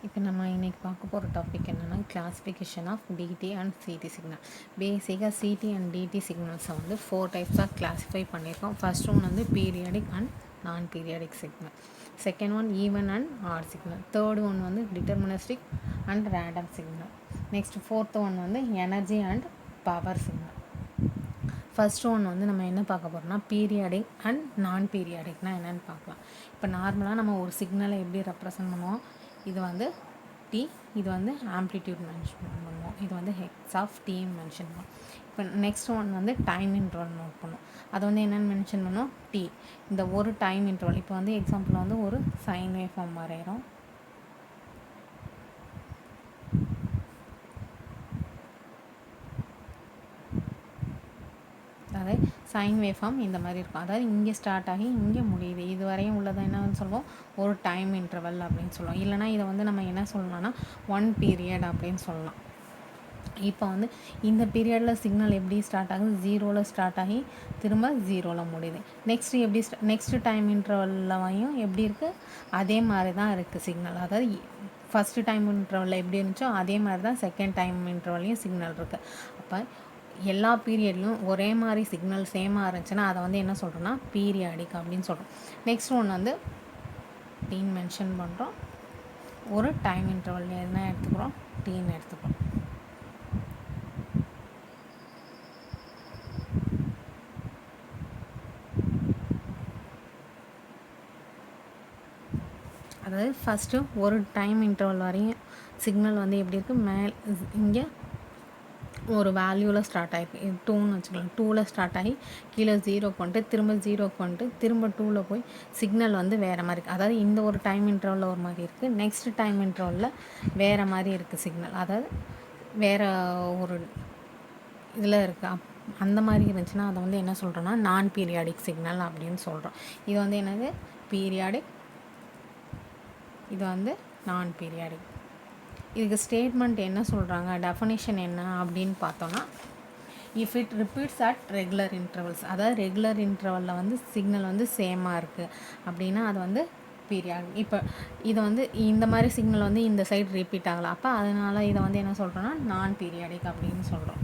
இப்போ நம்ம இன்றைக்கி பார்க்க போகிற டாபிக் என்னென்னா classification of DT and CT signal. பேசிக்காக சிடி அண்ட் டிடி சிக்னல்ஸை வந்து 4 டைப்ஸாக கிளாஸிஃபை பண்ணியிருக்கோம். ஃபர்ஸ்ட் ஒன் வந்து periodic and non periodic signal. Second one even and odd signal. Third one வந்து deterministic and random signal. Next fourth one வந்து energy and power signal. First one வந்து நம்ம என்ன பார்க்க போகிறோம்னா பீரியாடிக் அண்ட் நான் பீரியாடிக்னால் என்னென்னு பார்க்கலாம். இப்போ நார்மலாக நம்ம ஒரு சிக்னலை எப்படி ரெப்ரசன்ட் பண்ணுவோம், இது வந்து டி, இது வந்து ஆம்ப்ளிடியூட் மென்ஷன் பண்ணுவோம், இது வந்து ஹெக்ஸ் ஆஃப் டி மென்ஷன் பண்ணுவோம். இப்போ நெக்ஸ்ட் ஒன் வந்து டைம் இன்டர்வல் நோட் பண்ணுவோம். அது வந்து என்னென்னு மென்ஷன் பண்ணுவோம், டி. இந்த ஒரு டைம் இன்டர்வல் இப்போ வந்து எக்ஸாம்பிள் வந்து ஒரு சைன் வேவ் ஃபார்ம் வரைகிறோம். அதாவது சைன் வேவ் ஃபார்ம் இந்த மாதிரி இருக்கும். அதாவது இங்கே ஸ்டார்ட் ஆகி இங்கே முடியுது. இது வரையும் உள்ளதை என்னன்னு சொல்லுவோம், ஒரு டைம் இன்டர்வல் அப்படின்னு சொல்லுவோம். இல்லைனா இதை வந்து நம்ம என்ன சொல்லலாம்னா 1 பீரியட் அப்படின்னு சொல்லலாம். இப்போ வந்து இந்த பீரியடில் சிக்னல் எப்படி ஸ்டார்ட் ஆகுது, 0ல் ஸ்டார்ட் ஆகி திரும்ப 0ல் முடியுது. நெக்ஸ்ட்டு எப்படி நெக்ஸ்ட்டு டைம் இன்டர்வல்லையும் எப்படி இருக்குது, அதே மாதிரி தான் இருக்குது சிக்னல். அதாவது ஃபஸ்ட்டு டைம் இன்டர்வலில் எப்படி இருந்துச்சோ அதே மாதிரி தான் செகண்ட் டைம் இன்டர்வல்லையும் சிக்னல் இருக்குது. அப்போ எல்லா பீரியட்லையும் ஒரே மாதிரி சிக்னல் சேமாக இருந்துச்சுன்னா அதை வந்து என்ன சொல்கிறோன்னா பீரியாடிக் அப்படின்னு சொல்கிறோம். நெக்ஸ்ட் ஒன்று வந்து டீன் மென்ஷன் பண்ணுறோம். ஒரு டைம் இன்டர்வல் என்ன எடுத்துக்கிறோம், டீன் எடுத்துக்கிறோம். அதாவது ஃபஸ்ட்டு ஒரு டைம் இன்டர்வல் வரையும் சிக்னல் வந்து எப்படி இருக்குது, இங்கே ஒரு வேல்யூவில் ஸ்டார்ட் ஆகிருக்கு. இது 2ன்னு வச்சுக்கலாம். 2ல் ஸ்டார்ட் ஆகி கீழே 0 கொண்டு திரும்ப 0 கொண்டு திரும்ப 2ல் போய் சிக்னல் வந்து வேறு மாதிரி இருக்குது. அதாவது இந்த ஒரு டைம் இன்டர்வலில் ஒரு மாதிரி இருக்குது, நெக்ஸ்ட் டைம் இன்டர்வலில் வேறு மாதிரி இருக்குது சிக்னல். அதாவது வேறு ஒரு இதில் இருக்குது. அந்த மாதிரி இருந்துச்சுன்னா அதை வந்து என்ன சொல்கிறோன்னா நான் பீரியாடிக் சிக்னல் அப்படின்னு சொல்கிறோம். இது வந்து என்னது பீரியாடிக், இது வந்து நான் பீரியாடிக். இதுக்கு ஸ்டேட்மெண்ட் என்ன சொல்கிறாங்க, டெஃபனிஷன் என்ன அப்படின்னு பார்த்தோன்னா, if it repeats at regular intervals, அதாவது ரெகுலர் இன்டர்வலில் வந்து சிக்னல் வந்து சேமாக இருக்குது அப்படின்னா அது வந்து பீரியாடிக். இப்போ இது வந்து இந்த மாதிரி சிக்னல் வந்து இந்த சைடு ரிப்பீட் ஆகலை, அப்போ அதனால் இதை வந்து என்ன சொல்கிறோன்னா நான் பீரியாடிக் அப்படின்னு சொல்கிறோம்.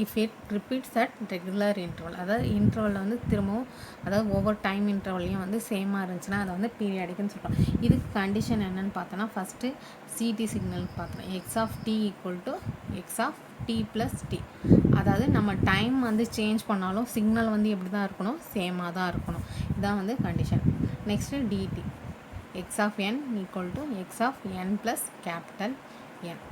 If it repeats at regular interval, அதாவது இன்டர்வலில் வந்து திரும்பவும், அதாவது ஒவ்வொரு டைம் இன்டர்வல்லையும் வந்து சேமாக இருந்துச்சுன்னா அதை வந்து பீரியாடிக்னு சொல்கிறோம். இதுக்கு கண்டிஷன் என்னென்னு பார்த்தோன்னா, ஃபஸ்ட்டு சிடி சிக்னல் பார்த்தோம், X of D equal to X of D plus D. அதாவது நம்ம டைம் வந்து சேஞ்ச் பண்ணாலும் சிக்னல் வந்து எப்படி தான் இருக்கணும், சேமாக தான் இருக்கணும். இதுதான் வந்து condition. Next DT, X of N equal to X of N plus capital N.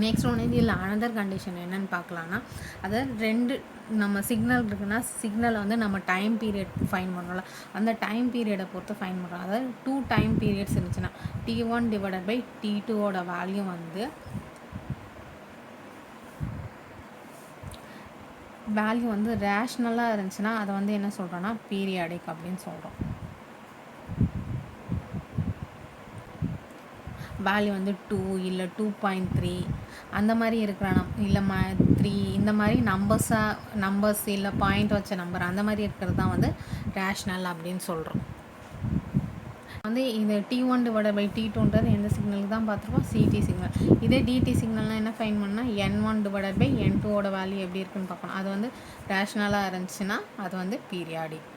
Next ஒன்று இதில் அனதர் கண்டிஷன் என்னென்னு பார்க்கலான்னா, அதாவது ரெண்டு நம்ம சிக்னல் இருக்குன்னா சிக்னலை வந்து நம்ம டைம் பீரியட் ஃபைன் பண்ணுறோம்ல, அந்த டைம் பீரியடை பொறுத்து ஃபைன் பண்ணுறோம். அதாவது 2 டைம் பீரியட்ஸ் இருந்துச்சுன்னா T1 டிவைடட் பை T2ஓட வேல்யூ வந்து ரேஷ்னலாக இருந்துச்சுன்னா அதை வந்து என்ன சொல்கிறோன்னா பீரியாடிக் அப்படின்னு சொல்கிறோம். வேல்யூ வந்து 2 இல்லை 2.3 அந்த மாதிரி இருக்கிற இல்லை 3 இந்த மாதிரி நம்பர்ஸ் இல்லை பாயிண்ட் வச்ச நம்பர் அந்த மாதிரி இருக்கிறது தான் வந்து ரேஷ்னல் அப்படின்னு சொல்கிறோம். வந்து இந்த T1 டிவைடட் பை T2ன்றது எந்த சிக்னலுக்கு தான் பார்த்துருக்கோம், சிடி சிக்னல். இதே டிடி சிக்னல்னால் என்ன ஃபைன் பண்ணால் N1 டிவைடட் பை N2ஓட வேல்யூ எப்படி இருக்குன்னு பார்க்கணும். அது வந்து ரேஷ்னலாக இருந்துச்சுன்னா அது வந்து பீரியாடிக்.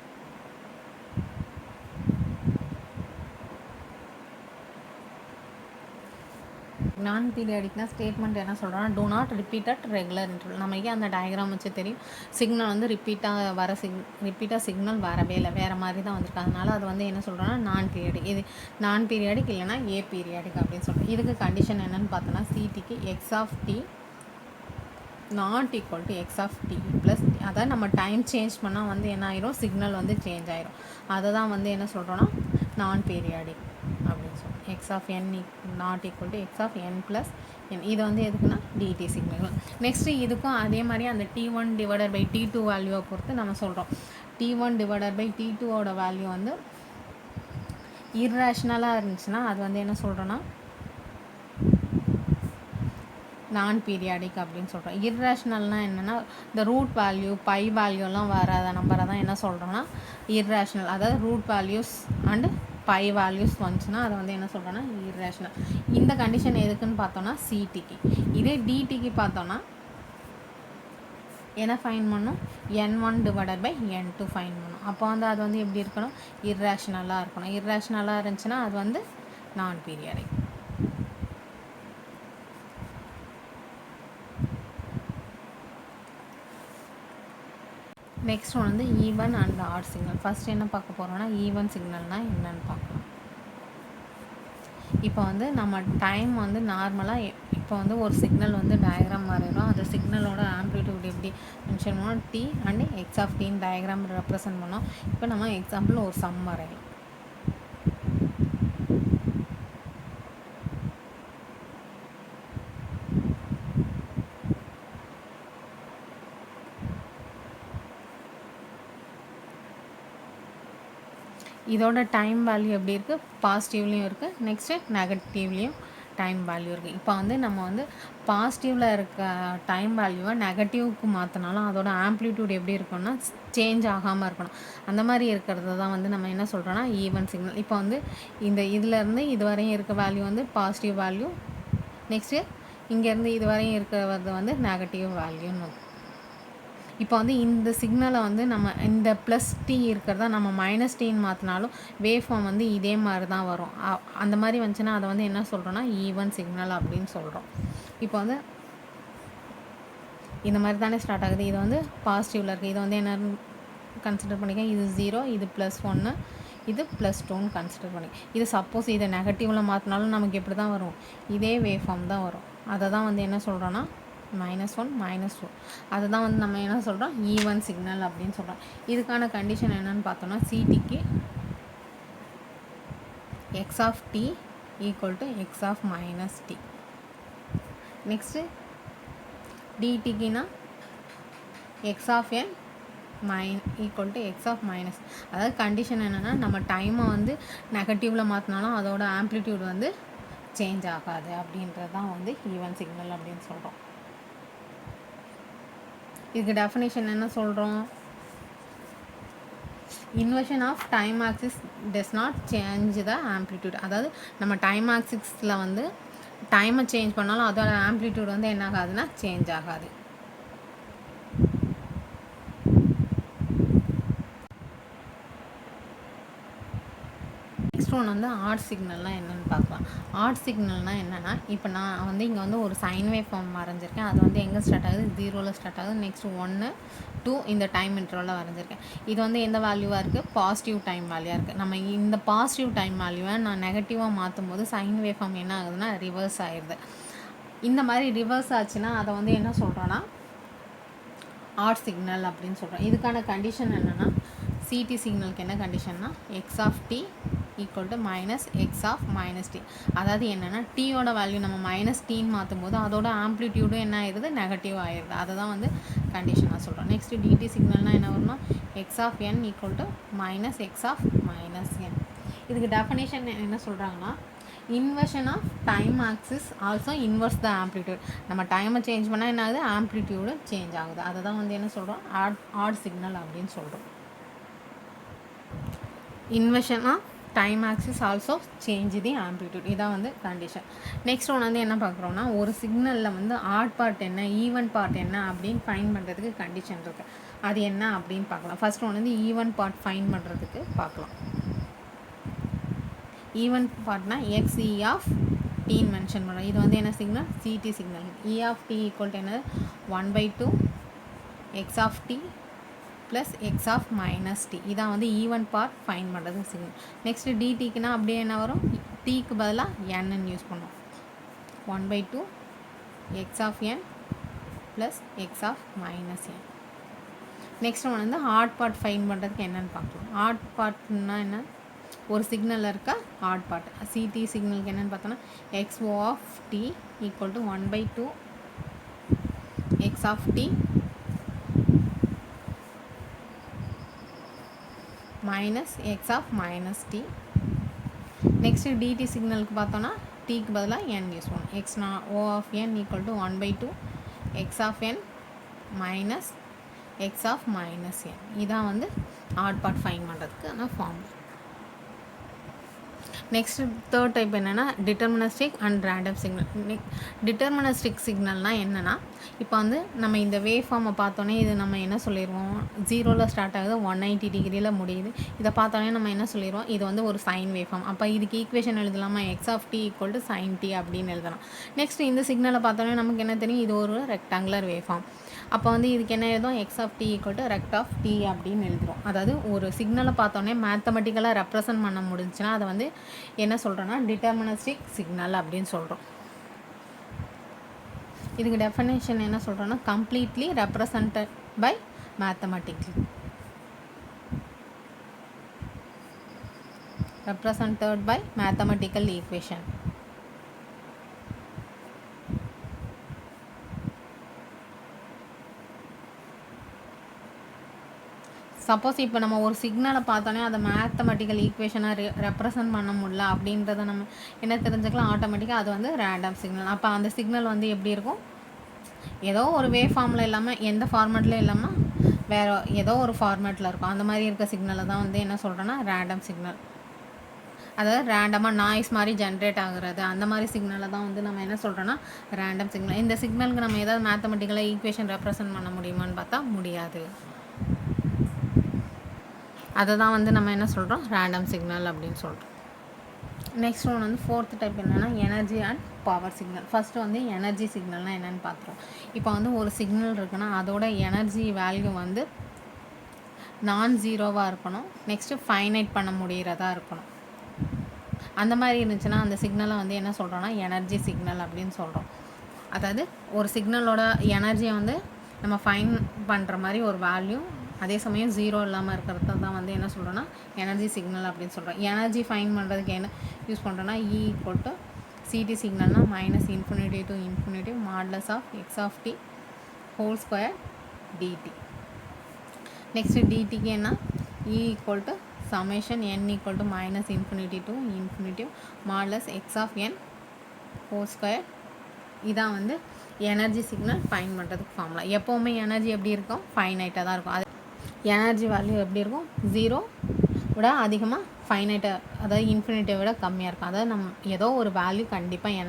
நான் பீரியாடிக்னா ஸ்டேட்மெண்ட் என்ன சொல்கிறோன்னா, do not repeat at regular interval. நமக்கே அந்த டயக்ராம் வச்சு தெரியும், சிக்னல் வந்து ரிப்பீட்டாக சிக்னல் வரவே இல்லை, வேறு மாதிரி தான் வந்திருக்கு. அதனால் அது வந்து என்ன சொல்கிறோன்னா நான் பீரியாடிக். இது நான் பீரியாடிக் இல்லைனா ஏ பீரியாடிக் அப்படின்னு சொல்கிறோம். இதுக்கு கண்டிஷன் என்னென்னு பார்த்தோன்னா, சிடிக்கு x of t not equal to X of D plus D. அதாவது நம்ம டைம் சேஞ்ச் பண்ணால் வந்து என்ன ஆயிரும், சிக்னல் வந்து சேஞ்ச் ஆயிரும். அதை தான் வந்து என்ன சொல்கிறோன்னா நான் பீரியாடிக் அப்படின்னு சொல்கிறோம். X of n not equal to X of N plus n. இது வந்து எதுக்குன்னா டிடி சிக்னல். நெக்ஸ்ட்டு இதுக்கும் அதே மாதிரி அந்த T1 டிவைடட் பை T2 வேல்யூவை பொறுத்து நம்ம சொல்கிறோம். T1 டிவைடட் பை T2ஓட வேல்யூ வந்து இர்ரேஷ்னலாக இருந்துச்சுன்னா அது வந்து என்ன சொல்கிறோன்னா நான் பீரியாடிக் அப்படின்னு சொல்கிறோம். இர்ரேஷ்னல்னால் என்னென்னா இந்த ரூட் வேல்யூ பை வேல்யூலாம் வராத நம்பரை தான் என்ன சொல்கிறோன்னா இர்ரேஷ்னல். அதாவது root values and pi values வந்துச்சுன்னா அதை வந்து என்ன சொல்கிறோன்னா இர்ரேஷனல். இந்த கண்டிஷன் எதுக்குன்னு பார்த்தோன்னா சிடிக்கு. இதே டிடிக்கு பார்த்தோன்னா என்ன ஃபைன் பண்ணணும், n1/n2 ஃபைன் பண்ணணும். அப்போ வந்து அது வந்து எப்படி இருக்கணும், இர்ரேஷனலாக இருக்கணும். இர்ரேஷனலாக இருந்துச்சுன்னா அது வந்து நான் பீரியாடிக். நெக்ஸ்ட் ஒன் வந்து even and odd signal. First என்ன பார்க்க போகிறோம்னா ஈவன் சிக்னல்னால் என்னென்னு பார்க்கலாம். இப்போ வந்து நம்ம டைம் வந்து நார்மலாக இப்போ வந்து ஒரு சிக்னல் வந்து டயக்ராம் வரைகிறோம். அந்த சிக்னலோட ஆம்ப்ளிடியூட் எப்படி மென்ஷன் பண்ணோம், டி அண்ட் எக்ஸ் ஆஃப் டின்னு டயக்ராம் ரெப்ரசன்ட் பண்ணோம். இப்போ நம்ம எக்ஸாம்பிள் ஒரு சம் வரையலாம். இதோட டைம் வேல்யூ எப்படி இருக்குது, பாசிட்டிவ்லேயும் இருக்குது, நெக்ஸ்ட்டு நெகட்டிவ்லேயும் டைம் வேல்யூ இருக்குது. இப்போ வந்து நம்ம வந்து பாசிட்டிவில் இருக்க டைம் வேல்யூவை நெகட்டிவ்க்கு மாற்றினாலும் அதோட ஆம்ப்ளிடியூட் எப்படி இருக்கும்னா சேஞ்ச் ஆகாமல் இருக்கணும். அந்த மாதிரி இருக்கிறது தான் வந்து நம்ம என்ன சொல்கிறோன்னா ஈவன் சிக்னல். இப்போ வந்து இந்த இதிலேருந்து இது வரையும் இருக்க வேல்யூ வந்து பாசிட்டிவ் வேல்யூ, நெக்ஸ்ட்டு இங்கேருந்து இது வரையும் இருக்கிறது வந்து நெகட்டிவ் வேல்யூன்னு. இப்போ வந்து இந்த சிக்னலை வந்து நம்ம இந்த ப்ளஸ் டி இருக்கிறதா நம்ம மைனஸ் டின்னு மாற்றினாலும் வேவ் ஃபார்ம் வந்து இதே மாதிரி தான் வரும். அந்த மாதிரி வந்துச்சுன்னா அதை வந்து என்ன சொல்கிறோன்னா ஈவன் சிக்னல் அப்படின்னு சொல்கிறோம். இப்போ வந்து இந்த மாதிரி தானே ஸ்டார்ட் ஆகுது. இது வந்து பாசிட்டிவில் இருக்குது. இது வந்து என்ன கன்சிடர் பண்ணிக்க, இது 0, இது +1, இது +2ன்னு கன்சிடர் பண்ணி. இது சப்போஸ் இதை நெகட்டிவில் மாற்றினாலும் நமக்கு எப்படி தான் வரும், இதே வேவ் ஃபார்ம் தான் வரும். அதை தான் வந்து என்ன சொல்கிறோன்னா -1 -2. அதை தான் வந்து நம்ம என்ன சொல்கிறோம் ஈவன் சிக்னல் அப்படின்னு சொல்கிறோம். இதுக்கான கண்டிஷன் என்னன்னு பார்த்தோம்னா சிடிக்கு x of D equal to X of minus t. Next டிடிக்குனா x of N equal to X of minus. அதாவது கண்டிஷன் என்னென்னா நம்ம டைமை வந்து நெகட்டிவில் மாற்றினாலும் அதோட ஆம்ப்ளிடியூட் வந்து சேஞ்ச் ஆகாது அப்படின்றது தான் வந்து ஈவன் சிக்னல் அப்படின்னு சொல்கிறோம். இதுக்கு டெஃபினேஷன் என்ன சொல்கிறோம், inversion of time axis does not change the amplitude. அதாவது நம்ம டைம் ஆக்சிஸில் வந்து டைமை சேஞ்ச் பண்ணாலும் அதோட ஆம்ப்ளிடியூட் வந்து என்ன ஆகாதுன்னா சேஞ்ச் ஆகாது. நெக்ஸ்ட் ஒன் வந்து ஆட் சிக்னல்னால் என்னென்னு பார்க்கலாம். ஆட் சிக்னல்னால் என்னென்னா, இப்போ நான் வந்து இங்கே வந்து ஒரு சைன் வேவ் ஃபார்ம் வரைஞ்சிருக்கேன். அது வந்து எங்கே ஸ்டார்ட் ஆகுது, 0ல் ஸ்டார்ட் ஆகுது. நெக்ஸ்ட்டு 1, 2 இந்த டைம் இன்டர்வலில் வரைஞ்சிருக்கேன். இது வந்து எந்த வேல்யூவாக இருக்குது, பாசிட்டிவ் டைம் வேல்யூவாக இருக்குது. நம்ம இந்த பாசிட்டிவ் டைம் வேல்யூவை நான் நெகட்டிவாக மாற்றும் போது சைன் வேவ் ஃபார்ம் என்ன ஆகுதுன்னா ரிவர்ஸ் ஆயிடுது. இந்த மாதிரி ரிவர்ஸ் ஆச்சுன்னா அதை வந்து என்ன சொல்கிறோன்னா ஆட் சிக்னல் அப்படின்னு சொல்கிறோம். இதுக்கான கண்டிஷன் என்னென்னா சிடி சிக்னலுக்கு என்ன கண்டிஷன்னா x of D equal to minus x of minus t. அதாவது என்னென்னா டீயோட வேல்யூ நம்ம மைனஸ் டீன்னு மாற்றும் போது அதோட ஆம்ப்ளிடியூடும் என்ன ஆயிடுது, நெகட்டிவ் ஆயிடுது. அதை தான் வந்து கண்டிஷனாக சொல்கிறோம். நெக்ஸ்ட்டு டிடி சிக்னல்னால் என்ன வரும்னா x of N equal to minus x of minus n. இதுக்கு டெஃபினேஷன் என்ன சொல்கிறாங்கன்னா inversion of time axis also inverse the amplitude. நம்ம டைமை சேஞ்ச் பண்ணால் என்ன ஆகுது, ஆம்ப்ளிடியூடு சேஞ்ச் ஆகுது. அதை தான் வந்து என்ன சொல்கிறோம் ஆட் சிக்னல் அப்படின்னு சொல்கிறோம். Inversion of time axis also change the amplitude. இதான் வந்து கண்டிஷன். நெக்ஸ்ட் ஒன்று வந்து என்ன பார்க்குறோன்னா ஒரு சிக்னலில் வந்து ஆட் பார்ட் என்ன ஈவன் பார்ட் என்ன அப்படின்னு ஃபைன் பண்ணுறதுக்கு கண்டிஷன் இருக்குது. அது என்ன அப்படின்னு பார்க்கலாம். ஃபர்ஸ்ட் ஒன்று வந்து ஈவன் பார்ட் ஃபைன் பண்ணுறதுக்கு பார்க்கலாம். ஈவன் பார்ட்னா எக்ஸ் இ ஆஃப் டின்னு மென்ஷன் பண்ணுறோம். இது வந்து என்ன signal, CT signal. E of D equal to என்ன 1/2 x of D plus x of minus t. இதான் வந்து ஈவன் பார்ட் ஃபைன் பண்ணுறது சிக்னல். நெக்ஸ்ட்டு டிடிக்குனா அப்படியே என்ன வரும், டிக்கு பதிலாக என்னு யூஸ் பண்ணுவோம். 1/2 x of N plus x of minus n. Next ஒன்று வந்து ஆட் பார்ட் ஃபைன் பண்ணுறதுக்கு என்னென்னு பார்க்கலாம். ஆட் பார்ட்னா என்ன, ஒரு சிக்னலில் இருக்க ஆட் பார்ட். சிடி சிக்னலுக்கு என்னென்னு பார்த்தோன்னா x o of D equal to 1/2 x of t minus x of minus t. Next DT சிக்னலுக்கு பார்த்தோன்னா டிக்கு பதிலாக என் யூஸ் பண்ணும். எக்ஸ்னா o of N equal to 1/2 x of n minus x of minus n. இதான் வந்து ஆட் பார்ட் ஃபைன் பண்ணுறதுக்கு நான் ஃபார்முலா. நெக்ஸ்ட் தேர்ட் டைப் என்னென்னா deterministic and random signal. Deterministic சிக்னல்னால் என்னென்னா, இப்போ வந்து நம்ம இந்த வேவ் ஃபார்மை பார்த்தோன்னே இது நம்ம என்ன சொல்லிடுவோம், 0ல் ஸ்டார்ட் ஆகுது 180 டிகிரியில் முடியுது. இதை பார்த்தோன்னே நம்ம என்ன சொல்லிடுவோம், இது வந்து ஒரு சைன் வேவ் ஃபார்ம். அப்போ இதுக்கு ஈக்குவேஷன் எழுதலாமா, x of D equal to sine t அப்படின்னு எழுதலாம். நெக்ஸ்ட் இந்த சிக்னலை பார்த்தோன்னே நமக்கு என்ன தெரியும், இது ஒரு ரெக்டாங்குலர் வேவ் ஃபார்ம். அப்போ வந்து இதுக்கு என்ன எழுதும், X of D equal to rect of T அப்படின்னு எழுதுகிறோம். அதாவது ஒரு சிக்னலை பார்த்தோன்னே மேத்தமெட்டிக்கலாக ரெப்ரசன்ட் பண்ண முடிஞ்சுன்னா அதை வந்து என்ன சொல்கிறோன்னா டிட்டர்மினிஸ்டிக் சிக்னல் அப்படின்னு சொல்கிறோம். இதுக்கு டெஃபினேஷன் என்ன சொல்கிறோன்னா, completely represented by mathematically, represented by mathematical equation. Suppose இப்போ நம்ம ஒரு சிக்னலை பார்த்தோன்னே அதை மேத்தமெட்டிக்கல் ஈக்குவேஷனாக ரெப்ரசன்ட் பண்ண முடியல அப்படின்றத நம்ம என்ன தெரிஞ்சுக்கலாம், ஆட்டோமேட்டிக்காக அது வந்து ரேண்டம் சிக்னல். அப்போ அந்த சிக்னல் வந்து எப்படி இருக்கும், ஏதோ ஒரு வேவ் ஃபார்மில் இல்லாமல் எந்த ஃபார்மேட்லேயும் இல்லாமல் வேறு ஏதோ ஒரு ஃபார்மேட்டில் இருக்கும். அந்த மாதிரி இருக்க சிக்னலை தான் வந்து என்ன சொல்கிறோன்னா ரேண்டம் சிக்னல். அதாவது ரேண்டமாக நாய்ஸ் மாதிரி ஜென்ரேட் ஆகுறது, அந்த மாதிரி சிக்னலை தான் வந்து நம்ம என்ன சொல்கிறோன்னா ரேண்டம் சிக்னல். இந்த சிக்னலுக்கு நம்ம ஏதாவது மேத்தமெட்டிக்கலாக ஈக்குவேஷன் ரெப்ரசன்ட் பண்ண முடியுமான்னு பார்த்தா முடியாது. அதை தான் வந்து நம்ம என்ன சொல்கிறோம், ரேண்டம் சிக்னல் அப்படின்னு சொல்கிறோம். நெக்ஸ்ட் ஒன் வந்து ஃபோர்த் டைப் என்னென்னா energy and power signal. First வந்து எனர்ஜி சிக்னல்னால் என்னென்னு பார்த்துருவோம். இப்போ வந்து ஒரு சிக்னல் இருக்குன்னா அதோட எனர்ஜி வேல்யூ வந்து நான் ஜீரோவாக இருக்கணும். நெக்ஸ்ட்டு ஃபைனைட் பண்ண முடிகிறதா இருக்கணும். அந்த மாதிரி இருந்துச்சுன்னா அந்த சிக்னலை வந்து என்ன சொல்கிறோன்னா எனர்ஜி சிக்னல் அப்படின்னு சொல்கிறோம். அதாவது ஒரு சிக்னலோட எனர்ஜியை வந்து நம்ம ஃபைன் பண்ணுற மாதிரி ஒரு வேல்யூ, அதே சமயம் ஜீரோ இல்லாமல் இருக்கிறது தான் வந்து என்ன சொல்கிறோன்னா எனர்ஜி சிக்னல் அப்படின்னு சொல்கிறோம். எனர்ஜி ஃபைன் பண்ணுறதுக்கு என்ன யூஸ் பண்ணுறோன்னா இ ஈக்குவல் டு சிடி சிக்னல்னால் minus infinity to infinity modulus of x of D whole square DD. Next டிடிக்கு என்ன, e equal to summation n equal to minus infinity to infinity modulus x of n whole square. இதான் வந்து energy signal find பண்ணுறதுக்கு formula. எப்போவுமே energy எப்படி இருக்கும், ஃபைனைட்டாக தான் இருக்கும். அது எனர்ஜி வேல்யூ எப்படி இருக்கும், ஜீரோ விட அதிகமாக ஃபைனைட்டாக, அதாவது இன்ஃபினிட்டியை விட கம்மியாக இருக்கும். அதாவது நம்ம ஏதோ ஒரு வேல்யூ கண்டிப்பாக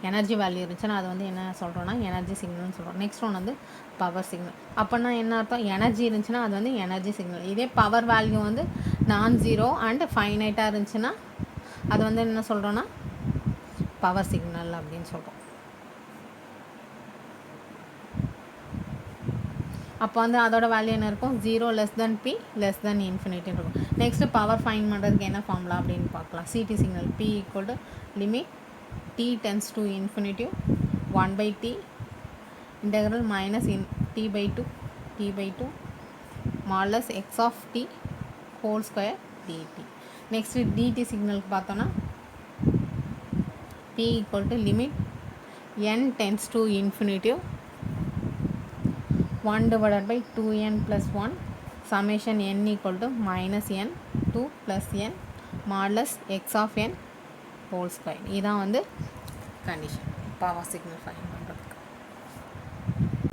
எனர்ஜி வேல்யூ இருந்துச்சுன்னா அது வந்து என்ன சொல்கிறோன்னா எனர்ஜி சிக்னல்னு சொல்கிறோம். நெக்ஸ்ட் ஒன் வந்து பவர் சிக்னல். அப்போனா என்ன அர்த்தம், எனர்ஜி இருந்துச்சுன்னா அது வந்து எனர்ஜி சிக்னல். இதே பவர் வேல்யூ வந்து நான் ஜீரோ அண்ட் ஃபைனைட்டாக இருந்துச்சுன்னா அது வந்து என்ன சொல்கிறோன்னா பவர் சிக்னல் அப்படின்னு சொல்கிறோம். அப்போ வந்து அதோட வேல்யூ என்ன இருக்கும், 0 less than P less than infinity இருக்கும். நெக்ஸ்ட்டு பவர் ஃபைன் பண்ணுறதுக்கு என்ன ஃபார்முலா அப்படின்னு பார்க்கலாம். CT signal P equal to limit T tends to infinitive 1/t integral minus t/2 modulus X of D whole square DD. Next DT சிக்னலுக்கு பார்த்தோன்னா P equal to limit n tends to infinitive 1/2n + 1 summation n equal to minus n 2 plus n modulus x of n whole square. இதான் வந்து condition power signal find பண்ணுறதுக்கு.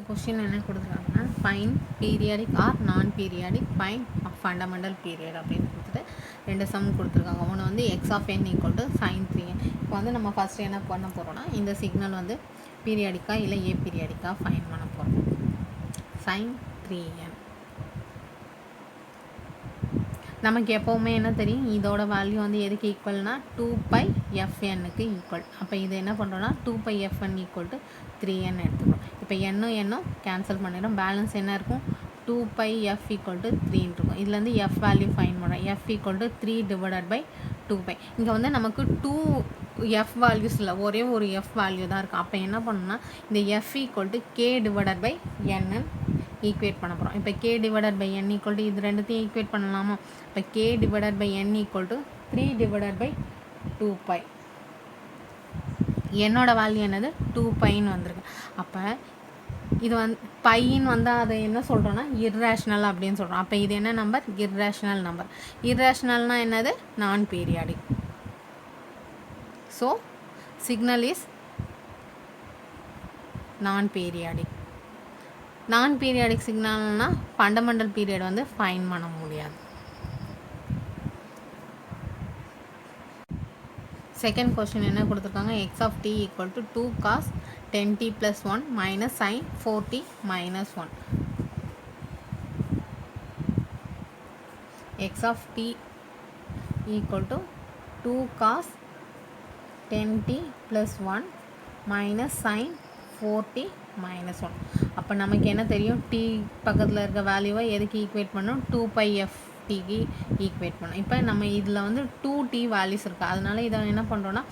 Question என்ன கொடுத்துருக்காங்கன்னா, find periodic or non periodic, find fundamental period அப்படின்னு கொடுத்துட்டு 2 sum கொடுத்துருக்காங்க. ஒன்று வந்து X of n equal to sine 3n. இப்போ வந்து நம்ம ஃபஸ்ட்டு என்ன பண்ண போகிறோம்னா, இந்த சிக்னல் வந்து பீரியாடிக்கா இல்லை ஏ பீரியாடிக்கா ஃபைன் பண்ண போகிறோம். sin 3n நமக்கு எப்போவுமே என்ன தெரியும், இதோட வேல்யூ வந்து எதுக்கு ஈக்குவல்னா 2πfnக்கு ஈக்குவல். அப்போ இது என்ன பண்ணுறோன்னா 2πfn ஈக்குவல் டு 3n எடுத்துக்கிறோம். இப்போ என்னும் கேன்சல் பண்ணிடும், பேலன்ஸ் என்ன இருக்கும் 2πf ஈக்குவல் டு 3 இருக்கும். இதுலேருந்து எஃப் வேல்யூ ஃபைன் பண்ணுறோம். F equal to 3/2π. இங்கே வந்து நமக்கு 2 எஃப் வேல்யூஸ் இல்லை, ஒரே ஒரு எஃப் வேல்யூ தான் இருக்குது. அப்போ என்ன பண்ணணும்னா இந்த F equal to k/n equate பண்ண போகிறோம். இப்போ k/n ஈக்குவல் டு இது ரெண்டுத்தையும் ஈக்குவேட் பண்ணலாமா. இப்போ k/n ஈக்குவல் டு 3/2π. என்னோட வேல்யூ என்னது 2πன்னு வந்திருக்கு. அப்போ இது வந்து பையின்னு வந்தால் அதை என்ன சொல்கிறோன்னா இர்ரேஷ்னல் அப்படின்னு சொல்கிறோம். அப்போ இது என்ன நம்பர், இர்ரேஷ்னல் நம்பர். இர்ரேஷ்னல்னால் என்னது, non periodic. So signal is non periodic. Non periodic சிக்னல்னால் ஃபண்டமெண்டல் பீரியட் வந்து ஃபைன் பண்ண முடியாது. செகண்ட் கொஸ்டின் என்ன கொடுத்துருக்காங்க, X of D equal to 2 cos 10t + 1 minus sine 4t - 1. X of D equal to 2 cos 10t + 1 minus sine 4t - 1. அப்போ நமக்கு என்ன தெரியும், t பக்கத்தில் இருக்க வேல்யூவை எதுக்கு ஈக்குவேட் பண்ணோம், 2πft ஈக்குவேட் பண்ணோம். இப்போ நம்ம இதில் வந்து 2t வேல்யூஸ் இருக்குது, அதனால இதை என்ன பண்ணுறோன்னா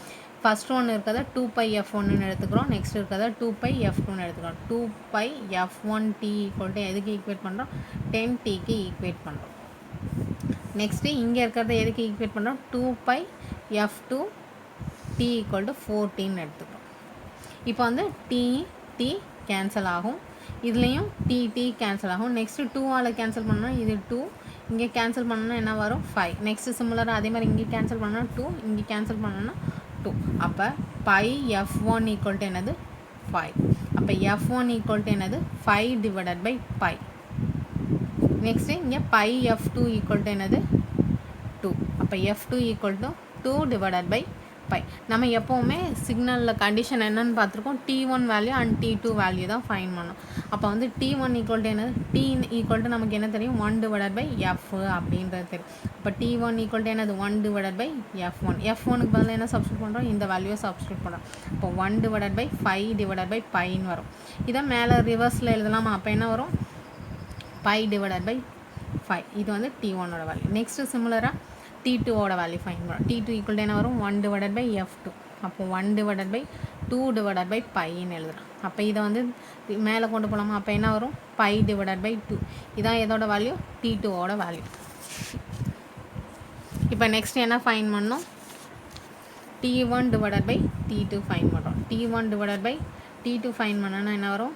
ஃபஸ்ட் ஒன்று இருக்கிறத 2πf1ன்னு எடுத்துக்கிறோம், நெக்ஸ்ட் இருக்கிறத 2πf2ன்னு எடுத்துக்கிறோம். 2πf1t ஈக்குவல் டு எதுக்கு ஈக்குவேட் பண்ணுறோம், 10tக்கு ஈக்குவேட் பண்ணுறோம். நெக்ஸ்ட்டு இங்கே இருக்கிறத எதுக்கு ஈக்குவேட் பண்ணுறோம், 2πf2t ஈக்குவல் டு 4tன்னு எடுத்துக்கிறோம். இப்போ வந்து t கேன்சல் ஆகும், இதுலேயும் t கேன்சல் ஆகும். நெக்ஸ்ட்டு 2ஆல் கேன்சல் பண்ணால் இது 2, இங்கே கேன்சல் பண்ணோன்னா என்ன வரும் 5. நெக்ஸ்ட்டு சிமிலராக அதே மாதிரி இங்கே கேன்சல் பண்ணால் 2, இங்கே கேன்சல் பண்ணோன்னா 2. அப்போ πf1 ஈக்குவல் டு என்னது 5. அப்போ f1 ஈக்குவல் டு என்னது 5/π. நெக்ஸ்ட்டு இங்கே πf2 ஈக்குவல் டு என்னது 2. அப்போ f2 ஈக்குவல் டு 2/π. நம்ம எப்போவுமே சிக்னலில் கண்டிஷன் என்னன்னு பார்த்துருக்கோம், t1 value and t2 value தான் ஃபைன் பண்ணோம். அப்போ வந்து t1 ஈக்குவல் டு என்னது, t ஈக்குவல் டு நமக்கு என்ன தெரியும், 1/f அப்படின்றது தெரியும். இப்போ t1 ஈக்குவல் டு என்னது 1/f1. f1க்கு பதில் என்ன சப்ஸ்டியூட் பண்ணுறோம், இந்த வேல்யூவை சப்ஸ்டியூட் பண்ணுறோம். இப்போ 1/5/πன்னு வரும். இதை மேலே ரிவர்ஸில் எழுதலாமா, அப்போ என்ன வரும் π/5. இது வந்து t1ஓட வேல்யூ. நெக்ஸ்ட்டு சிமிலராக t2ஓட வேல்யூ ஃபைன் பண்ணுறோம். t2 ஈக்குவல் டு என்ன வரும் 1/f2. அப்போ 1/2/πன்னு எழுதுகிறோம். அப்போ இதை வந்து மேலே கொண்டு போகலாமா, அப்போ என்ன வரும் π/2. இதான் எதோட வேல்யூ, t2ஓட வேல்யூ. இப்போ நெக்ஸ்ட் என்ன ஃபைன் பண்ணோம், t1/t2 ஃபைன் பண்ணுறோம். t1/t2 ஃபைன் பண்ணோன்னா என்ன வரும்,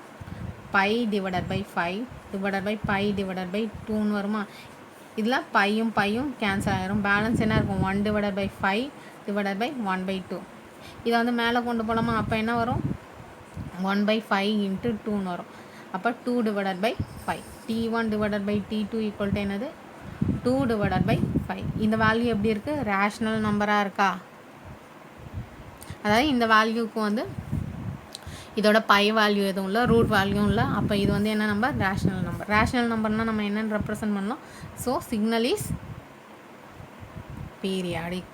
π/5/π/2ன்னு வருமா. இதில் பையும் கேன்சல் ஆகிரும், பேலன்ஸ் என்ன இருக்கும் 1/5/1/2. இதை வந்து மேலே கொண்டு போகலாமா, அப்போ என்ன வரும் 1/5 × 2ன்னு வரும். அப்போ 2/5. t1/t2 ஈக்குவல் டு என்னது 2/5. இந்த வேல்யூ எப்படி இருக்குது, ரேஷ்னல் நம்பராக இருக்கா, அதாவது இந்த வேல்யூக்கு வந்து இதோட பை வேல்யூ எதுவும் இல்லை, ரூட் வேல்யூவும் இல்லை. அப்போ இது வந்து என்ன நம்பர், ரேஷ்னல் நம்பர். ரேஷ்னல் நம்பர்னால் நம்ம என்னென்னு ரெப்ரசன்ட் பண்ணோம், so signal is periodic.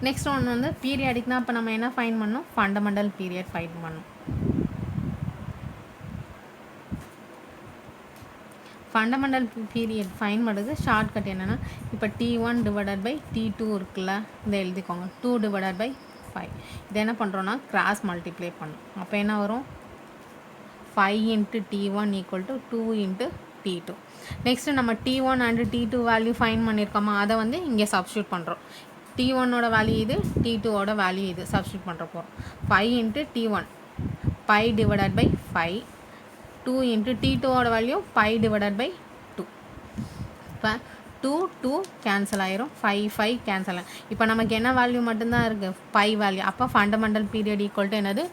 Next ஒன்று வந்து பீரியாடிக்னா அப்போ நம்ம என்ன ஃபைன் பண்ணோம், ஃபண்டமெண்டல் பீரியட் ஃபைன் பண்ணோம். ஃபண்டமெண்டல் பீரியட் ஃபைன் பண்ணுறது ஷார்ட்கட் என்னென்னா, இப்போ t1/t2 இருக்குல்ல, இதை எழுதிக்கோங்க 2/5. இதை என்ன பண்ணுறோன்னா கிராஸ் மல்டிப்ளை பண்ணோம். அப்போ என்ன வரும் 5 × t1 equal to 2 × t2. Next நம்ம t1 and t2 value fine பண்ணியிருக்கோமா, அதை வந்து இங்கே சப்ஸ்டியூட் பண்ணுறோம். t1ஓட வேல்யூ இது, t2ஓட வேல்யூ இது சப்ஸ்டியூட் பண்ணுற போகிறோம். 5 × t1 π/5, 2 × t2ஓட வேல்யூ π/2. இப்போ 2 கேன்சல் ஆயிரும், 5 கேன்சல் ஆகும். இப்போ நமக்கு என்ன வேல்யூ மட்டும்தான் இருக்குது, பை வேல்யூ. அப்போ ஃபண்டமெண்டல் பீரியட் ஈக்குவல் டு என்னது,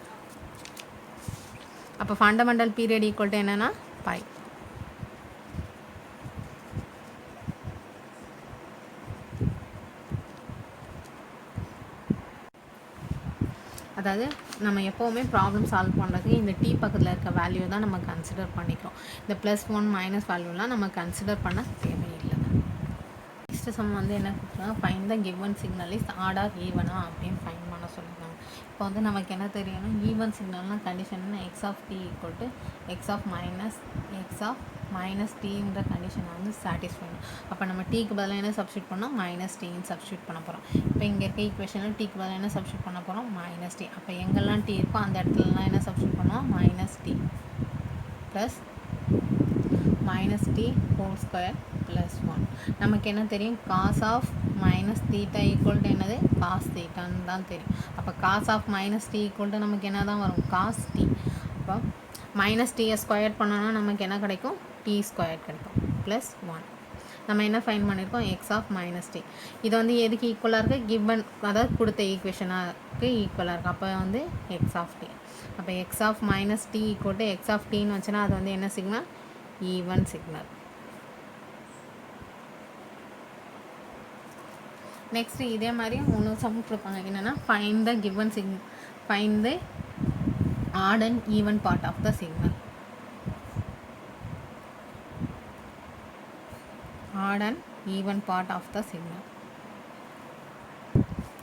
அப்போ ஃபண்டமெண்டல் பீரியட் ஈக்குவல் டு என்னென்னா பை. அதாவது நம்ம எப்போவுமே ப்ராப்ளம் சால்வ் பண்ணுறதுக்கு இந்த t பக்கத்தில் இருக்க வேல்யூ தான் நம்ம கன்சிடர் பண்ணிக்கிறோம். இந்த +1 மைனஸ் வேல்யூலாம் நம்ம கன்சிடர் பண்ண தேவையில்லை. நெக்ஸ்ட் சம் வந்து என்ன கொடுத்துருக்காங்க, find the given signal is odd or ஈவனா அப்படின்னு ஃபைன் பண்ண சொல்லியிருக்காங்க. இப்போ வந்து நமக்கு என்ன தெரியணும், ஈவன் சிக்னல்னால் கண்டிஷன்னா x of t equal to x of minus டீன்ற கண்டிஷனை வந்து சாட்டிஸ்ஃபை பண்ணும். அப்போ நம்ம டீக்கு பதிலாக என்ன சப்ஸ்டியூட் பண்ணோம், -tன்னு சப்ஸ்டியூட் பண்ண போகிறோம். இப்போ இங்கே இருக்க ஈக்குவேஷனில் டீக்கு பதிலாக என்ன சப்ஸ்டியூட் பண்ண போகிறோம், -t. அப்போ எங்கெல்லாம் t இருக்கோ அந்த இடத்துலலாம் என்ன சப்ஸ்டியூட் பண்ணுவோம், -t plus -t whole square plus 1. நமக்கு என்ன தெரியும், காஸ் ஆஃப் -θ ஈக்குவல் டு என்னது, காஸ் தீட்டான்னு தான் தெரியும். அப்போ cos of -t equal to நமக்கு என்ன தான் வரும், காஸ் t. அப்போ -t ஸ்கொயர் பண்ணோன்னா நமக்கு என்ன கிடைக்கும், t ஸ்கொயர் கிடைக்கும் ப்ளஸ் 1. நம்ம என்ன ஃபைன் பண்ணியிருக்கோம், x ஆஃப் -t. இது வந்து எதுக்கு ஈக்குவலாக இருக்குது, கிவன் அதாவது கொடுத்த ஈக்குவேஷனாக ஈக்குவலாக இருக்குது. அப்போ வந்து x ஆஃப் t. அப்போ x of -t equal to x of tன்னு வச்சுன்னா அது வந்து என்ன சிக்னல், ஈவன் சிக்னல். நெக்ஸ்ட்டு இதே மாதிரி ஒன்று சம் கொடுப்பாங்க. என்னென்னா find the given find the odd and even part of the signal. Odd and even part of the signal.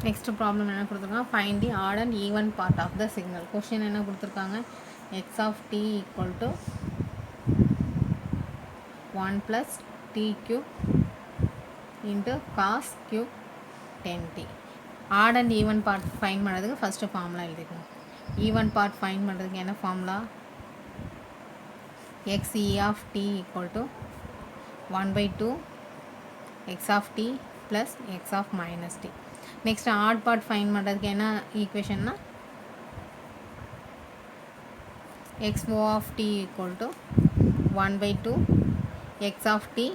Next problem என்ன கொடுத்துருக்காங்க, find the odd and even part of the signal. Question என்ன கொடுத்துருக்காங்க, X of D equal to 1 + t³ × cos cube 10t. Odd and even part find பண்ணுறதுக்கு first formula எழுதிக்கணும். Even part find பண்ணுறதுக்கு என்ன formula, X E of D equal to 1/2 x of D plus x of minus t. Next odd part find பண்ணுறதுக்கு என்ன ஈக்குவேஷன்னா, x o of D equal to 1/2 x of t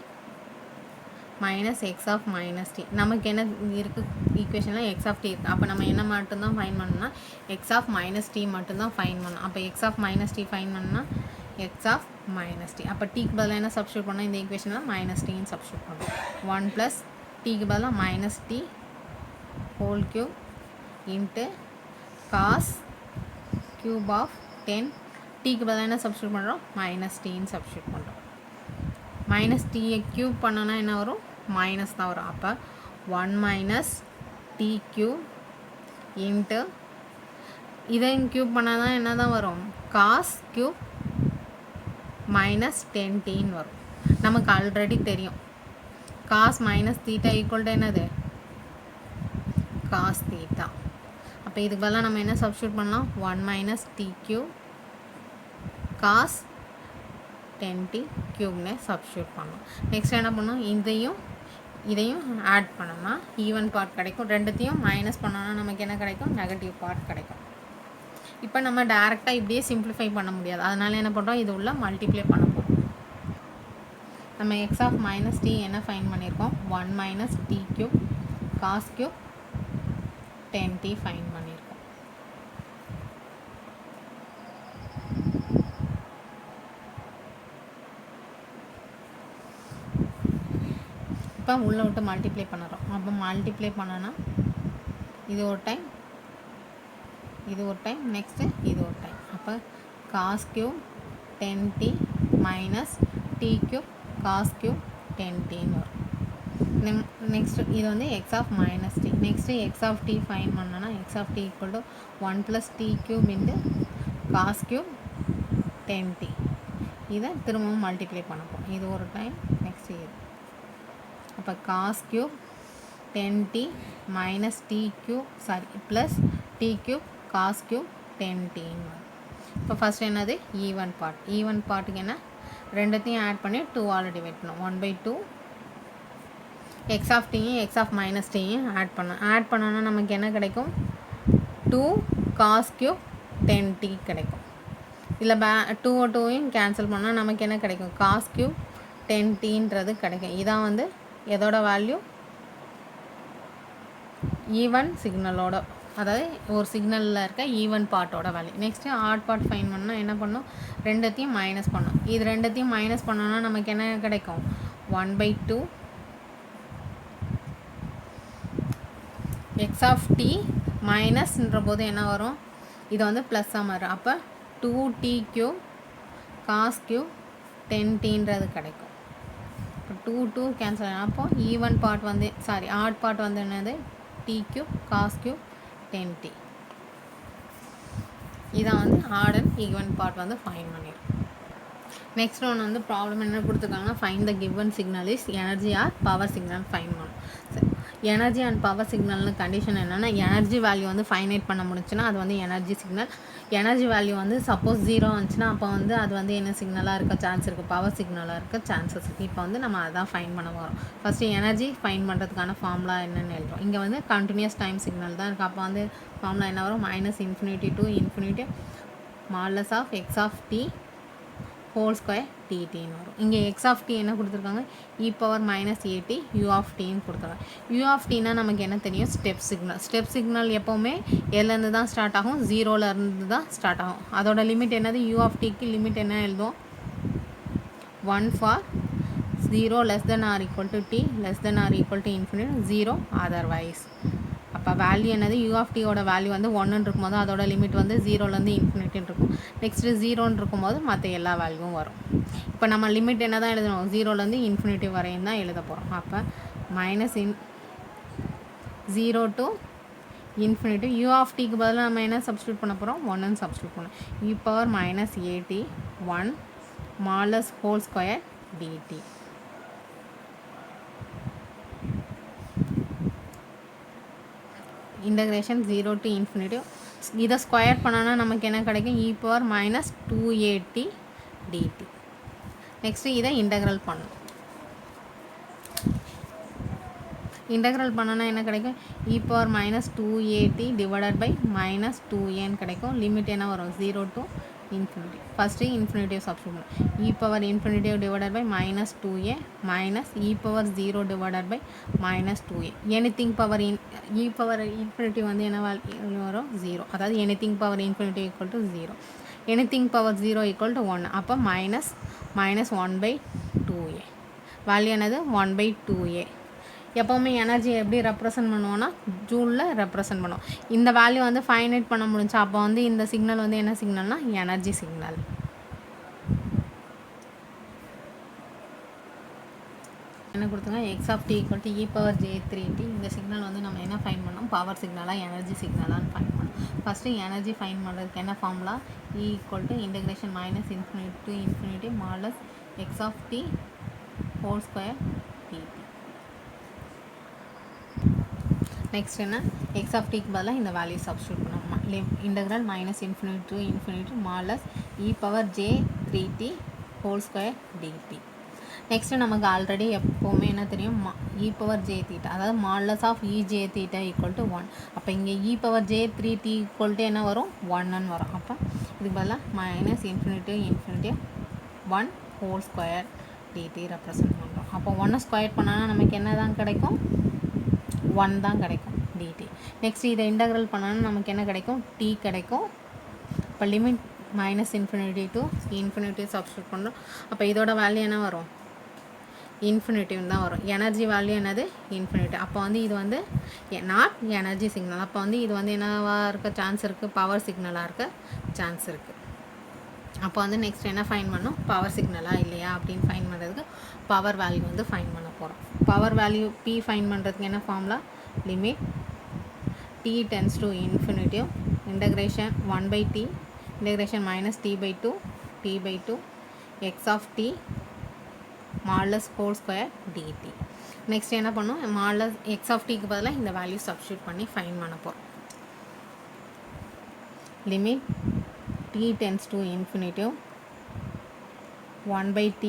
minus x of minus t. நமக்கு என்ன இருக்குது ஈக்குவேஷனில் X of D இருக்குது. அப்போ நம்ம என்ன மட்டும்தான் ஃபைன் பண்ணணும்னா எக்ஸ் ஆஃப் மைனஸ் டி மட்டும்தான் ஃபைன் பண்ணணும். அப்போ X of minus T find பண்ணால் எக்ஸ் ஆஃப் மைனஸ் டி. அப்போ டீக்கு பதிலாக என்ன சப்ஸ்டியூட் பண்ணோம், இந்த ஈக்குவேஷனில் மைனஸ் டின்னு சப்ஸ்டியூட் பண்ணணும். 1 + டீக்கு பதிலாக minus T whole cube into cos cube of 10. டீக்கு பதிலாக என்ன சப்ஸ்டியூட் பண்ணுறோம், மைனஸ் டின்னு சப்ஸ்டியூட் பண்ணுறோம். மைனஸ் டியை க்யூப் பண்ணோன்னா என்ன வரும், மைனஸ் தான் வரும். அப்போ 1 - t³ இன்ட்டு இதையும் க்யூப் பண்ணால் தான் என்ன தான் வரும், காஸ் கியூப் மைனஸ் 10tன்னு வரும். நமக்கு ஆல்ரெடி தெரியும் cos minus theta equal to என்னது, காஸ் தீட்டா. அப்போ இதுக்கு பதிலாக நம்ம என்ன சப்ஸ்டியூட் பண்ணலாம், 1 - t³ காஸ் 10t³ சப்ஸ்டியூட் பண்ணலாம். நெக்ஸ்ட் என்ன பண்ணோம், இதையும் ஆட் பண்ணோம்னா ஈவன் பார்ட் கிடைக்கும். ரெண்டுத்தையும் மைனஸ் பண்ணோன்னா நமக்கு என்ன கிடைக்கும், நெகட்டிவ் பார்ட் கிடைக்கும். இப்போ நம்ம டேரெக்டாக இப்படியே சிம்பிளிஃபை பண்ண முடியாது. அதனால் என்ன பண்ணுறோம், இது உள்ள மல்டிப்ளை பண்ண போகிறோம். நம்ம எக்ஸ் ஆஃப் மைனஸ் டி என்ன ஃபைன் பண்ணியிருக்கோம், 1 - t³ cos cube 10t fine பண்ணியிருக்கோம். இப்போ உள்ளே விட்டு மல்டிப்ளை பண்ணுறோம். அப்போ மல்டிப்ளை பண்ணோன்னா இது ஒரு டைம், இது ஒரு டைம், நெக்ஸ்ட்டு இது ஒரு டைம். அப்போ cos cube 10t minus t³ cos cube 10tன்னு வரும். நெக்ஸ்ட்டு இது வந்து X of minus t. Next x of t find பண்ணோன்னா x of D equal to 1 + t³ into cos cube 10t. இதை திரும்பவும் மல்டிப்ளை பண்ணப்போம். இது ஒரு டைம், நெக்ஸ்ட்டு இது. அப்போ cos cube 10t minus plus t³ cos cube 10tன்னு வரும். இப்போ ஃபஸ்ட் என்னது, ஈவன் பார்ட். ஈவன் பார்ட்டுக்கு என்ன, ரெண்டுத்தையும் ஆட் பண்ணி 2ஆல் டிவைட் பண்ணணும். 1/2 எக்ஸ் ஆஃப் டியும் எக்ஸ் ஆஃப் மைனஸ் டியும் ஆட் பண்ணோன்னா நமக்கு என்ன கிடைக்கும், 2 காஸ் கியூப் 10t கிடைக்கும். இல்லை 2யும் கேன்சல் பண்ணால் நமக்கு என்ன கிடைக்கும், காஸ் கியூப் 10tன்றது கிடைக்கும். இதான் வந்து எதோட வேல்யூ, ஈவன் சிக்னலோட, அதாவது ஒரு சிக்னலில் இருக்க ஈவன் பார்ட்டோட value. Next odd part find பண்ணால் என்ன பண்ணணும், ரெண்டுத்தையும் மைனஸ் பண்ணணும். இது ரெண்டுத்தையும் மைனஸ் பண்ணோன்னா நமக்கு என்ன கிடைக்கும், 1/2 எக்ஸ் ஆஃப் டி மைனஸ்ன்ற போது என்ன வரும், இது வந்து ப்ளஸ்ஸாக மாறும். அப்போ 2t³ காஸ் கியூப் 10tன்றது கிடைக்கும். 2 கேன்சல் ஆகும். அப்போ ஈவன் பார்ட் வந்து ஆட் பார்ட் வந்து என்னது, t³ காஸ் கியூப் 10t. இதான் வந்து ஆட் அண்ட் ஈவன் பார்ட் வந்து ஃபைன் பண்ணிடும். நெக்ஸ்ட் ஒன்று வந்து ப்ராப்ளம் என்ன கொடுத்துருக்காங்கன்னா, find the given signal is energy or power signal find பண்ணணும். எனர்ஜி அண்ட் பவர் சிக்னல்னு கண்டிஷன் என்னென்னா, எனர்ஜி வேல்யூ வந்து ஃபைனைட் பண்ண முடிஞ்சுன்னா அது வந்து எனர்ஜி சிக்னல். எனர்ஜி வேல்யூ வந்து சப்போஸ் 0 வந்துச்சுன்னா அப்போ வந்து அது வந்து என்ன சிக்னலாக இருக்க சான்ஸ் இருக்குது, பவர் சிக்னலாக இருக்க சான்சஸ் இருக்குது. இப்போ வந்து நம்ம அதான் ஃபைன் பண்ண போகிறோம். ஃபஸ்ட்டு எனர்ஜி ஃபைன் பண்ணுறதுக்கான ஃபார்முலா என்னென்னு எழுதுறோம். இங்கே வந்து கண்டினியூஸ் டைம் சிக்னல் தான் இருக்குது. அப்போ வந்து ஃபார்முலா என்ன வரும், -∞ to ∞ modulus of x of D whole square டிடின்னு வரும். இங்கே எக்ஸ் ஆஃப் டி என்ன கொடுத்துருக்காங்க, e⁻−at u ஆஃப் டின்னு கொடுத்துருக்காங்க. u ஆஃப் டினா நமக்கு என்ன தெரியும், ஸ்டெப் சிக்னல். ஸ்டெப் சிக்னல் எப்போவுமே எல்லேருந்து தான் ஸ்டார்ட் ஆகும், 0லேருந்து தான் ஸ்டார்ட் ஆகும். அதோட லிமிட் என்னது, u ஆஃப் டிக்கு லிமிட் என்ன எழுதுவோம், 1 for 0 less than or equal to t less than or equal to infinity 0 otherwise. அப்போ வேல்யூ என்னது யூ ஆஃப் டியோட வேல்யூ வந்து 1ன்னு இருக்கும்போது அதோட லிமிட் வந்து 0லேருந்து இன்ஃபினிட்டின்னு இருக்கும். நெக்ஸ்ட்டு 0ன்னு இருக்கும்போது மற்ற எல்லா வேல்யூவும் வரும். இப்போ நம்ம லிமிட் என்ன தான் எழுதணும் 0லேருந்து இன்ஃபினிட்டி வரையும் தான் எழுத போகிறோம். அப்போ minus 0 to infinity u of t க்கு பதிலாக நம்ம என்ன சப்ஸ்டியூட் பண்ண போகிறோம் 1ன்னு சப்ஸ்டியூட் பண்ணோம். e power minus at 1 modulus whole square dt. Integration 0 to infinity. இதை ஸ்கொயர் பண்ணோன்னா நமக்கு என்ன கிடைக்கும் e power minus 2at dt. Next இதை இன்டகிரல் பண்ணணும். இன்டகிரல் பண்ணோன்னா என்ன கிடைக்கும் e power minus 2at divided by minus 2n கிடைக்கும். லிமிட் என்ன வரும் 0 to infinity. First infinitive substitute பண்ணணும். e power infinitive divided by minus 2a minus e power 0 divided by minus 2a. anything power e power infinity வந்து என்ன value வரும் 0. அதாவது anything power infinity equal to 0. anything power 0 equal to 1. அப்போ minus 1 by 2a. Value என்னது 1 by 2a. எப்போவுமே energy எப்படி represent பண்ணுவோன்னா ஜூலில் represent பண்ணுவோம். இந்த வேல்யூ வந்து ஃபைனைட் பண்ண முடிஞ்சா அப்போ வந்து இந்த சிக்னல் வந்து என்ன சிக்னல்னா எனர்ஜி சிக்னல். என்ன கொடுத்துங்க X of D equal to E power j3t. இந்த சிக்னல் வந்து நம்ம என்ன ஃபைன் பண்ணோம் பவர் சிக்னலாக எனர்ஜி சிக்னலான்னு ஃபைன் பண்ணோம். ஃபஸ்ட்டு எனர்ஜி ஃபைன் பண்ணுறதுக்கு என்ன formula e equal to integration minus infinity to infinity modulus X of D whole square dt. Next என்ன எக்ஸ் ஆஃப் டிக்கு பதிலாக இந்த வேல்யூ சப்ஸ்டியூட் பண்ணோம். Integral minus infinity to infinity modulus e power j3t whole square dt. Next நமக்கு already எப்போவுமே என்ன தெரியும் e power j theta அதாவது modulus of e j theta equal to 1. அப்போ இங்கே இ பவர் j3t ஈக்குவல் டு என்ன வரும் 1ன்னு வரும். அப்போ இதுக்கு பதிலாக minus infinity 1 whole square dt represent பண்ணுறோம். அப்போ 1 ஸ்கொயர் பண்ணால் நமக்கு என்ன தான் கிடைக்கும் 1 தான் கிடைக்கும் dt. நெக்ஸ்ட் இதை இன்டகிரல் பண்ணால் நமக்கு என்ன கிடைக்கும் t கிடைக்கும். இப்போ limit minus infinity to infinity substitute பண்ணுறோம். அப்போ இதோட வேல்யூ என்ன வரும் இன்ஃபினிட்டிவ் தான் வரும். எனர்ஜி வேல்யூ என்னது இன்ஃபினிட்டி. அப்போ வந்து இது வந்து நாட் எனர்ஜி சிக்னல். அப்போ வந்து இது வந்து என்னவாக இருக்க சான்ஸ் இருக்குது பவர் சிக்னலாக இருக்க சான்ஸ் இருக்குது. அப்போ வந்து நெக்ஸ்ட் என்ன ஃபைன் பண்ணோம் பவர் சிக்னலாக இல்லையா அப்படின்னு ஃபைன் பண்ணுறதுக்கு பவர் வேல்யூ வந்து ஃபைன் பண்ண போகிறோம். பவர் வேல்யூ p ஃபைன் பண்ணுறதுக்கு என்ன formula limit t tends to infinity integration 1 by t integration minus t by 2 x of t modulus whole square dt. Next என்ன பண்ணோம் மாடலஸ் எக்ஸ் ஆஃப் டிக்கு பதிலாக இந்த வேல்யூ சப்ஸ்டியூட் பண்ணி ஃபைன் பண்ண போகிறோம். Limit t tends to infinity 1 by t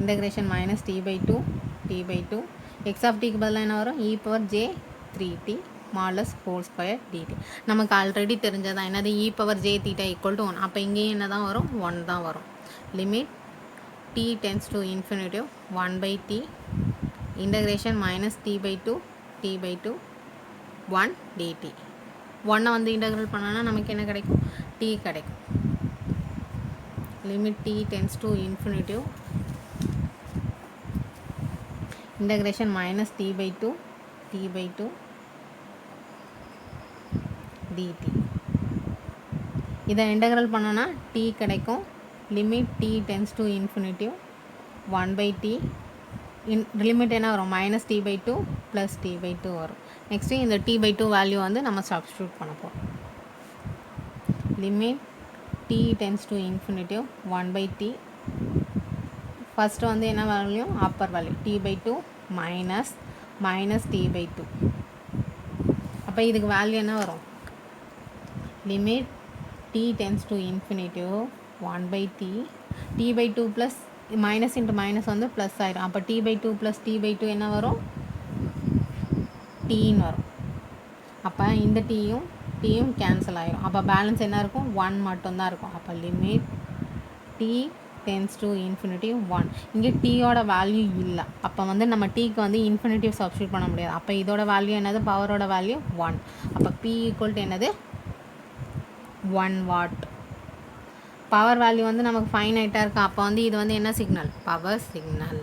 integration minus t by 2 x of t க்கு பதிலாக என்ன வரும் e power j3t modulus whole square dt. நமக்கு ஆல்ரெடி தெரிஞ்சதான் என்னது e power j theta equal to 1. அப்போ இங்கேயும் என்ன தான் வரும் 1 தான் வரும். Limit t tends to infinity 1 by t integration minus t by 2 1 dt. 1 வந்து இன்டகிரல் பண்ணோன்னா நமக்கு என்ன கிடைக்கும் t கிடைக்கும். Limit t tends to infinity integration minus t by 2 dt. இதை இன்டகிரல் பண்ணோன்னா t கிடைக்கும். Limit t tends to infinity 1 by t limit என்ன வரும் minus t by 2 plus t by 2 வரும். நெக்ஸ்ட்டு இந்த t by 2 வேல்யூ வந்து நம்ம சப்ஸ்டியூட் பண்ண போகிறோம். Limit t tends to infinity 1 by t first வந்து என்ன value upper value t by 2 minus t by 2. அப்போ இதுக்கு வேல்யூ என்ன வரும் limit t tends to infinity 1 by t by 2 plus minus into minus வந்து ப்ளஸ் ஆயிடும். அப்போ t by 2 plus t by 2 என்ன வரும் டீன்னு வரும். அப்போ இந்த டீயும் கேன்சல் ஆகிடும். அப்போ பேலன்ஸ் என்ன இருக்கும் 1 மட்டும்தான் இருக்கும். அப்போ limit t tends to infinity 1. இங்கே டீயோட வேல்யூ இல்லை. அப்போ வந்து நம்ம டீக்கு வந்து இன்ஃபினிட்டிவ் சப்ஸ்டியூட் பண்ண முடியாது. அப்போ இதோட வேல்யூ என்னது பவரோட வேல்யூ 1. அப்போ p ஈக்குவல் டு என்னது 1 வாட். பவர் வேல்யூ வந்து நமக்கு ஃபைனைட்டாக இருக்குது. அப்போ வந்து இது வந்து என்ன சிக்னல்? Power signal.